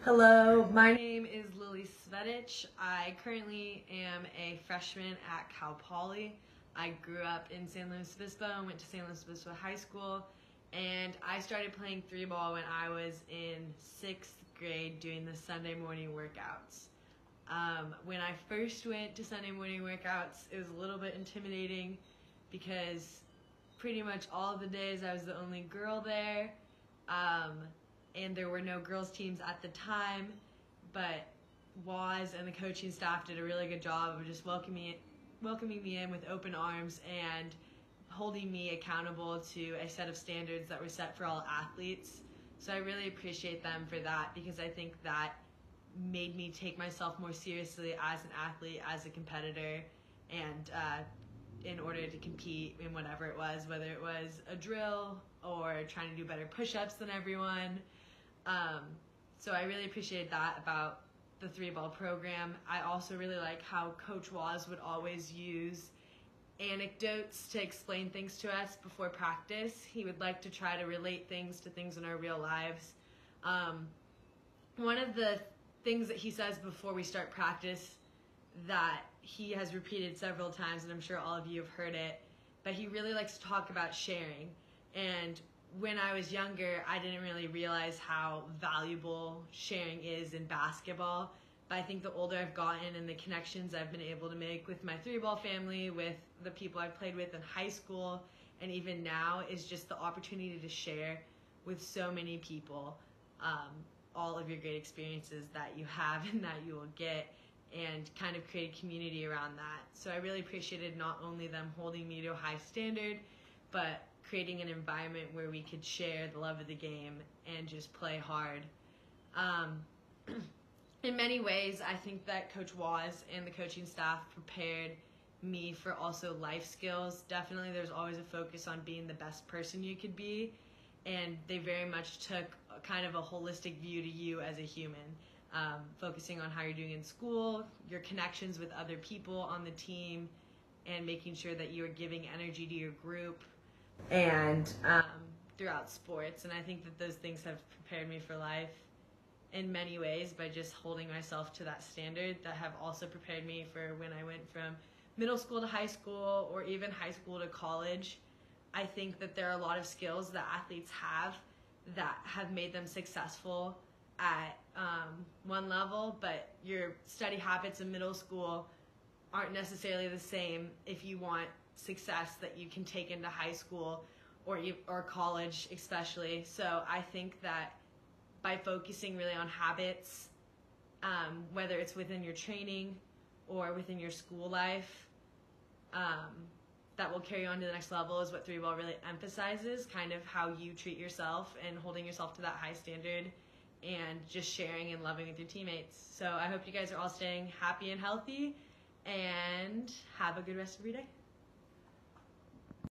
Hello, my name is Svetich. I currently am a freshman at Cal Poly. I grew up in San Luis Obispo and went to San Luis Obispo High School, and I started playing three ball when I was in 6th grade doing the Sunday morning workouts. When I first went to Sunday morning workouts, it was a little bit intimidating because pretty much all of the days I was the only girl there. And there were no girls teams at the time, but Waz and the coaching staff did a really good job of just welcoming me in with open arms and holding me accountable to a set of standards that were set for all athletes. So I really appreciate them for that, because I think that made me take myself more seriously as an athlete, as a competitor, and in order to compete in whatever it was, whether it was a drill or trying to do better push-ups than everyone. So I really appreciated that about the three ball program. I also really like how Coach Waz would always use anecdotes to explain things to us before practice. He would like to try to relate things to things in our real lives. One of the things that he says before we start practice that he has repeated several times, and I'm sure all of you have heard it, but he really likes to talk about sharing. And when I was younger, I didn't really realize how valuable sharing is in basketball. But I think the older I've gotten and the connections I've been able to make with my three ball family, with the people I've played with in high school, and even now, is just the opportunity to share with so many people all of your great experiences that you have and that you will get, and kind of create a community around that. So I really appreciated not only them holding me to a high standard, but creating an environment where we could share the love of the game and just play hard. In many ways, I think that Coach Waz and the coaching staff prepared me for also life skills. Definitely there's always a focus on being the best person you could be, and they very much took kind of a holistic view to you as a human, focusing on how you're doing in school, your connections with other people on the team, and making sure that you are giving energy to your group, and throughout sports. And I think that those things have prepared me for life in many ways by just holding myself to that standard, that have also prepared me for when I went from middle school to high school, or even high school to college. I think that there are a lot of skills that athletes have that have made them successful at one level, but your study habits in middle school aren't necessarily the same if you want success that you can take into high school or college especially. So I think that by focusing really on habits, whether it's within your training or within your school life, that will carry on to the next level, is what three ball really emphasizes, kind of how you treat yourself and holding yourself to that high standard, and just sharing and loving with your teammates. So I hope you guys are all staying happy and healthy, and have a good rest of your day.